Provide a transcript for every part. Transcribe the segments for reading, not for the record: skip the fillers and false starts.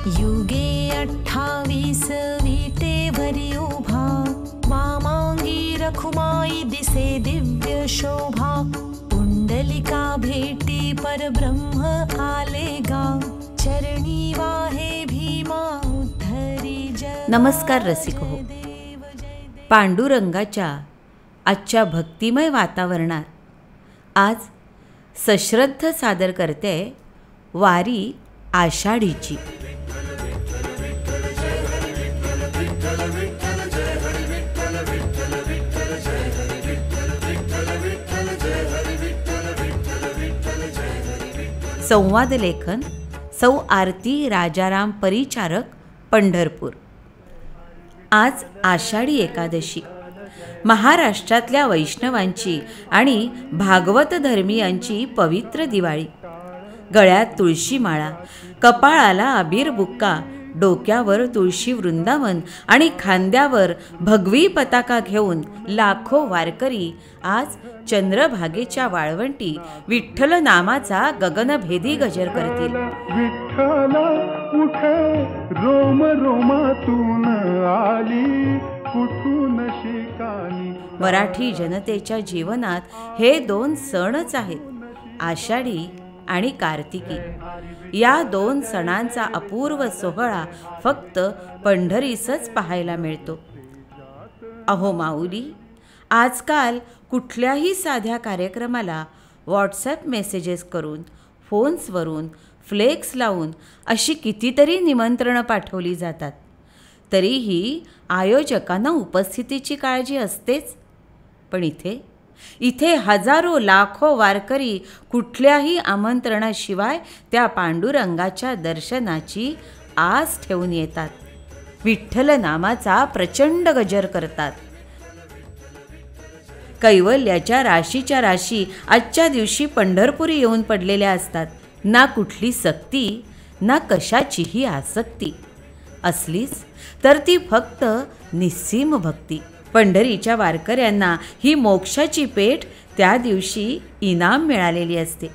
युगे 28 विटेवरी उभा, वामांगी रखुमाई दिसे दिव्य शोभा. पुंडलिका भेटी परब्रह्म आले गा, चरणी वाहे भीमा उद्धरी जग. नमस्कार रसिक हो. पांडुरंगाच्या आजच्या भक्तिमय वातावरणात आज सश्रद्ध सादर करते वारी आषाढीची. संवाद लेखन सौ आरती राजाराम परिचारक, पंढरपूर. आज आषाढी एकादशी. महाराष्ट्रातल्या वैष्णवांची आणि भागवत धर्मीयांची पवित्र दिवाळी. गळ्यात तुळशी माळा, कपाळाला अबीर बुक्का, डोक्यावर तुळशी वृंदावन आणि खांद्यावर भगवी पताका घेऊन लाखो वारकरी आज चंद्रभागेच्या वाळवंटी विठ्ठल नामाचा गगनभेदी गजर करतील. विठ्ठल उठे रोम रोमातून आली कुठून शिकानी. मराठी जनतेच्या जीवनात हे दोन सणच आहेत, आषाढी आणि कार्तिकी. या दोन सणांचा अपूर्व सोहळा फक्त पंढरीसच पाहायला मिळतो. अहो माऊली, आजकाल कुठल्याही साध्या कार्यक्रमाला व्हॉट्सॲप मेसेजेस करून, फोन्सवरून, फ्लेक्स लावून अशी कितीतरी निमंत्रणं पाठवली जातात. तरीही आयोजकांना उपस्थितीची काळजी असतेच. पण इथे हजारो लाखो वारकरी कुठल्याही आमंत्रणाशिवाय त्या पांडुरंगाच्या दर्शनाची आस ठेवून येतात. विठ्ठल नामाचा प्रचंड गजर करतात. कैवल्याच्या राशीच्या राशी आजच्या दिवशी पंढरपुरी येऊन पडलेल्या असतात. ना कुठली सक्ती, ना कशाचीही आसक्ती. असलीच तर ती फक्त निस्सीम भक्ती. पंढरीच्या वारकऱ्यांना ही मोक्षाची पेठ त्या दिवशी इनाम मिळालेली असते.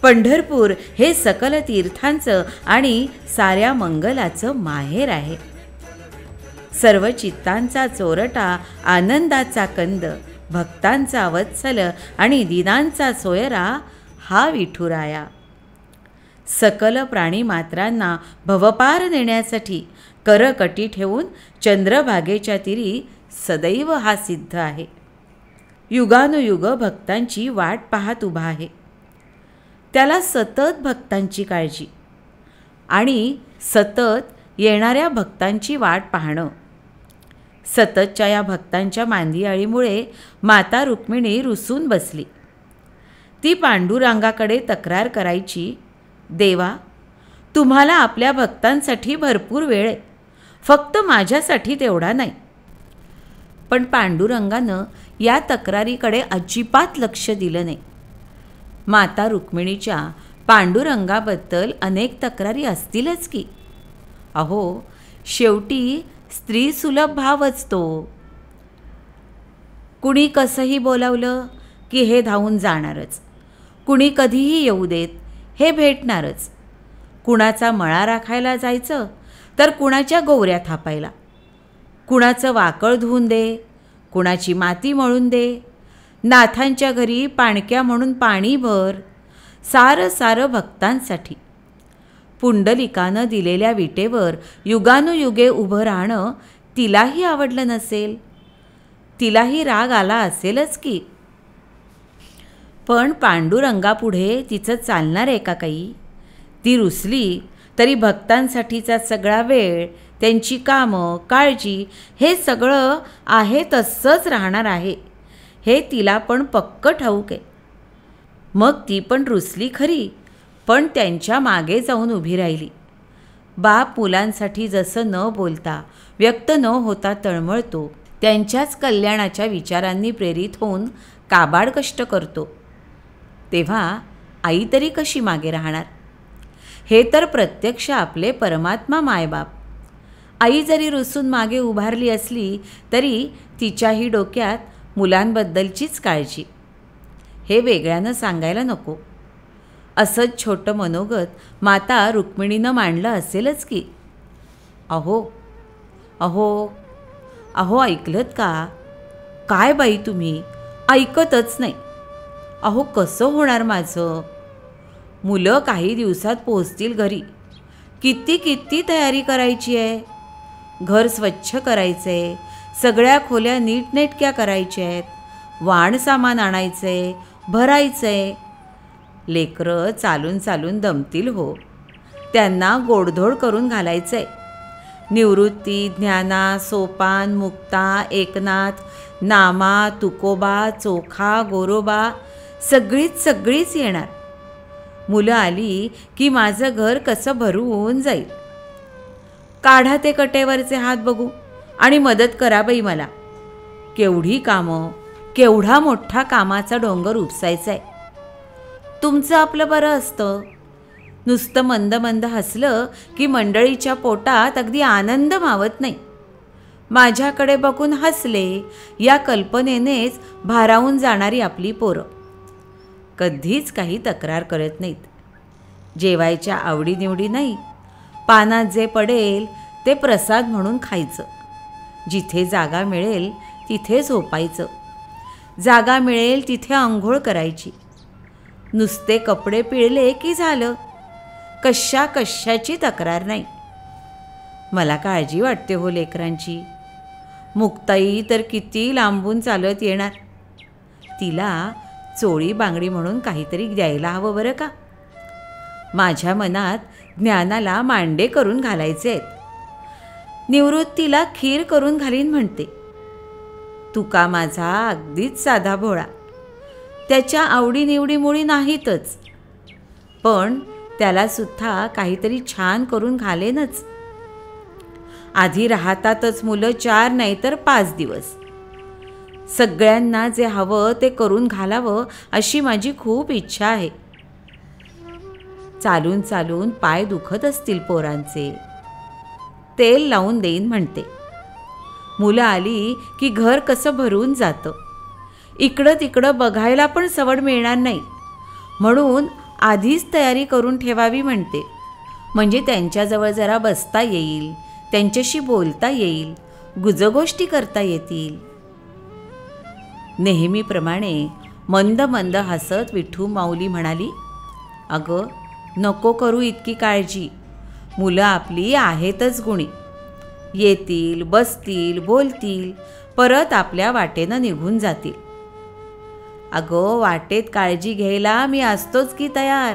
पंढरपूर हे सकल तीर्थांचं आणि साऱ्या मंगलाचं माहेर आहे. सर्व चित्तांचा चोरटा, आनंदाचा कंद, भक्तांचा वत्सल आणि दिनांचा सोयरा हा विठुराया. सकल प्राणीमात्रांना भवपार नेण्यासाठी करकटी ठेवून चंद्रभागेच्या तीरी सदैव हा सिद्ध आहे. युगानुयुग भक्तांची वाट पाहत उभा आहे. त्याला सतत भक्तांची काळजी आणि सतत येणाऱ्या भक्तांची वाट पाहणं. सततच्या या भक्तांच्या मांदियाळीमुळे माता रुक्मिणी रुसून बसली. ती पांडुरंगाकडे तक्रार करायची, देवा, तुम्हाला आपल्या भक्तांसाठी भरपूर वेळ आहे, फक्त माझ्यासाठी तेवढा नाही. पण पांडुरंगानं या तक्रारीकडे अजिबात लक्ष दिलं नाही. माता रुक्मिणीच्या पांडुरंगाबद्दल अनेक तक्रारी असतीलच की. अहो, शेवटी स्त्री सुलभ भावच तो. कुणी कसंही बोलावलं की हे धावून जाणारच. कुणी कधीही येऊ देत, हे भेटणारच. कुणाचा मळा राखायला जायचं तर कुणाच्या गोवऱ्या थापायला. कुणाचं वाकळ धुवून दे, कुणाची माती मळून दे. नाथांच्या घरी पाणक्या म्हणून पाणी भर. सारं भक्तांसाठी. पुंडलिकानं दिलेल्या विटेवर युगानुयुगे उभं राहणं तिलाही आवडलं नसेल. तिलाही राग आला असेलच की. पण पांडुरंगापुढे तिचं चालणार आहे का काही? ती रुसली तरी भक्तांसाठीचा सगळा वेळ, त्यांची कामं, काळजी हे सगळं आहे तसंच राहणार आहे, हे तिला पण पक्क ठाऊक आहे. मग ती पण रुसली खरी, पण त्यांच्या मागे जाऊन उभी राहिली. बाप मुलांसाठी जसं न बोलता, व्यक्त न होता तळमळतो, त्यांच्याच कल्याणाच्या विचारांनी प्रेरित होऊन काबाड कष्ट करतो, तेव्हा आई तरी कशी मागे राहणार? हे तर प्रत्यक्ष आपले परमात्मा मायबाप. आई जरी रुसून मागे उभारली असली तरी तिच्याही डोक्यात मुलांबद्दलचीच काळजी. हे वेगळ्यानं सांगायला नको. असंच छोटं मनोगत माता रुक्मिणीनं मांडलं असेलच की. अहो अहो अहो ऐकलत का? काय बाई तुम्ही ऐकतच नाही. अहो कसं होणार माझं? मुलं काही दिवसात पोहोचतील घरी. किती किती तयारी करायची आहे. घर स्वच्छ करायचं आहे, सगळ्या खोल्या नीटनेटक्या करायच्या आहेत, वाण सामान आणायचं आहे, भरायचं आहे. लेकरं चालून चालून दमतील हो. त्यांना गोडधोड करून घालायचं आहे. निवृत्ती, ज्ञाना, सोपान, मुक्ता, एकनाथ, नामा, तुकोबा, चोखा, गोरोबा सगळीच येणार. मुलं आली की माझं घर कसं भरून जाईल. काढा ते कटेवरचे हात बघू आणि मदत करा बाई मला. केवढी कामं, केवढा मोठा कामाचा डोंगर उपसायचा आहे. तुमचं आपलं बरं असतं. नुसतं मंद मंद हसलं की मंडळीच्या पोटात अगदी आनंद मावत नाही. माझ्याकडे बघून हसले या कल्पनेनेच भारावून जाणारी आपली पोरं कधीच काही तक्रार करत नाहीत. जेवायच्या आवडीनिवडी नाही, पानात जे पडेल ते प्रसाद म्हणून खायचं. जिथे जागा मिळेल तिथे झोपायचं. जागा मिळेल तिथे आंघोळ करायची. नुसते कपडे पिळले की झालं. कशाची तक्रार नाही. मला काळजी वाटते हो लेकरांची. मुक्ताई तर किती लांबून चालत येणार. तिला चोळी बांगडी म्हणून काहीतरी द्यायला हवं बरं का. माझ्या मनात ज्ञानाला मांडे करून घालायचे आहेत. निवृत्तीला खीर करून घालीन म्हणते. तुका माझा अगदीच साधा भोळा. त्याच्या आवडीनिवडीमुळी नाहीतच, पण त्यालासुद्धा काहीतरी छान करून घालेनच. आधी राहतातच मुलं 4 नाही तर 5 दिवस. सगळ्यांना जे हवं ते करून घालावं अशी माझी खूप इच्छा आहे. चालून चालून पाय दुखत असतील पोरांचे. तेल लावून देईन म्हणते. मुलं आली की घर कसं भरून जातं. इकडं तिकडं बघायला पण सवड मिळणार नाही, म्हणून आधीच तयारी करून ठेवावी म्हणते. म्हणजे त्यांच्याजवळ जरा बसता येईल, त्यांच्याशी बोलता येईल, गुजगोष्टी करता येतील. नेहमीप्रमाणे मंद मंद हसत विठू माऊली म्हणाली, अगं नको करू इतकी काळजी. मुलं आपली आहेतच गुणी. येतील, बसतील, बोलतील, परत आपल्या वाटेनं निघून जातील. अगं वाटेत काळजी घ्यायला मी असतोच की तयार.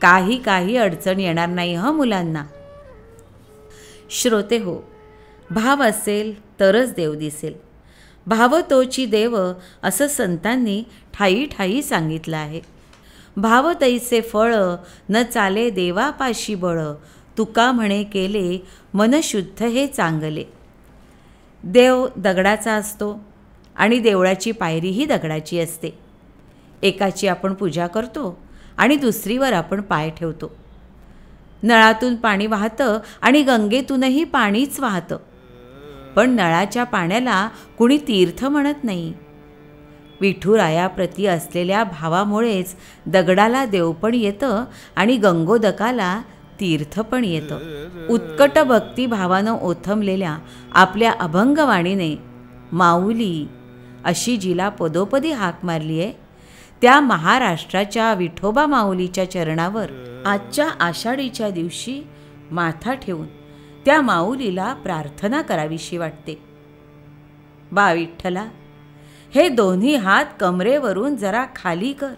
काही अडचण येणार नाही हं मुलांना. श्रोते हो, भाव असेल तरच देव दिसेल. भाव तोची देव असं संतांनी ठायी ठायी सांगितलं आहे. भाव तैसे फळ न चाले देवापाशी बळ. तुका म्हणे केले मन शुद्ध हे चांगले. देव दगडाचा असतो आणि देवळाची पायरीही दगडाची असते. एकाची आपण पूजा करतो आणि दुसरीवर आपण पाय ठेवतो. नळातून पाणी वाहतं आणि गंगेतूनही पाणीच वाहतं, पण नळाच्या पाण्याला कुणी तीर्थ म्हणत नाही. विठुरायाप्रती असलेल्या भावामुळेच दगडाला देव पण येतं आणि गंगोदकाला तीर्थ पण येतं. उत्कट भक्तिभावानं ओथंबलेल्या आपल्या अभंगवाणीने माऊली अशी जिला पदोपदी हाक मारली आहे, त्या महाराष्ट्राच्या विठोबा माऊलीच्या चरणावर आजच्या आषाढीच्या दिवशी माथा ठेवून त्या माऊलीला प्रार्थना करावीशी वाटते. बा विठ्ठला, हे दोन्ही हात कमरेवरून जरा खाली कर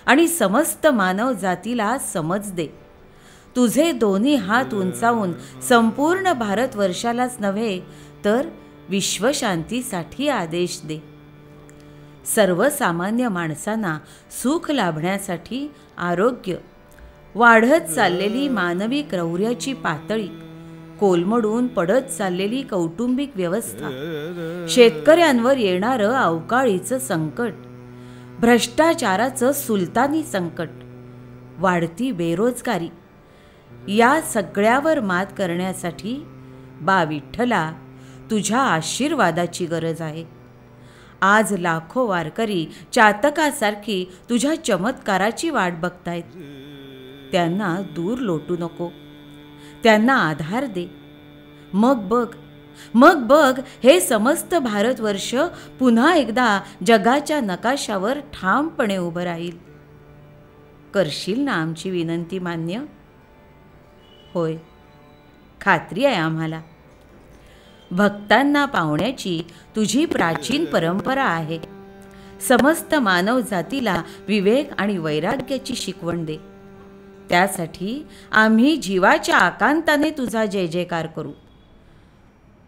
आणि समस्त मानव जातीला समज दे. तुझे दोन्ही हात उंचावून संपूर्ण भारतवर्षालाच नव्हे तर विश्वशांतीसाठी आदेश दे. सर्वसामान्य माणसांना सुख लाभण्यासाठी आरोग्य, वाढत चाललेली मानवी क्रौर्याची पातळी, कोलमडून पडत चाललेली कौटुंबिक व्यवस्था, शेतकऱ्यांवर येणारं अवकाळीचं संकट, भ्रष्टाचाराचं सुलतानी संकट, वाढती बेरोजगारी, या सगळ्यावर मात करण्यासाठी बा विठ्ठला तुझ्या आशीर्वादाची गरज आहे. आज लाखो वारकरी चातकासारखी तुझ्या चमत्काराची वाट बघतायत. त्यांना दूर लोटू नको, त्यांना आधार दे. मग बघ हे समस्त भारतवर्ष पुन्हा एकदा जगाच्या नकाशावर ठामपणे उभं राहील. करशील ना आमची विनंती मान्य? होय, खात्री आहे आम्हाला. भक्तांना पावण्याची तुझी प्राचीन परंपरा आहे. समस्त मानव जातीला विवेक आणि वैराग्याची शिकवण दे. त्यासाठी आम्ही जीवाच्या आकांताने तुझा जय जयकार करू.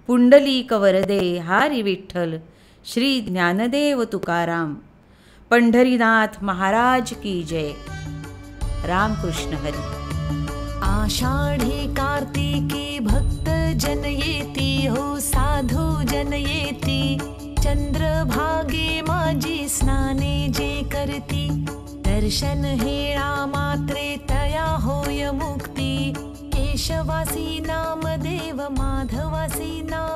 पुंडलिक वरदे हरी विठ्ठल, श्री ज्ञानदेव तुकाराम, पंढरीनाथ महाराज की जय. रामकृष्ण हरी. आषाढे कार्तिके भक्त जन येती, हो साधू जन येती. चंद्रभागे माझी स्नाने जे करती, दर्शन हेळा मात्रे तया होय मुक्ती. केशवासी नामदेव माधवासी नाम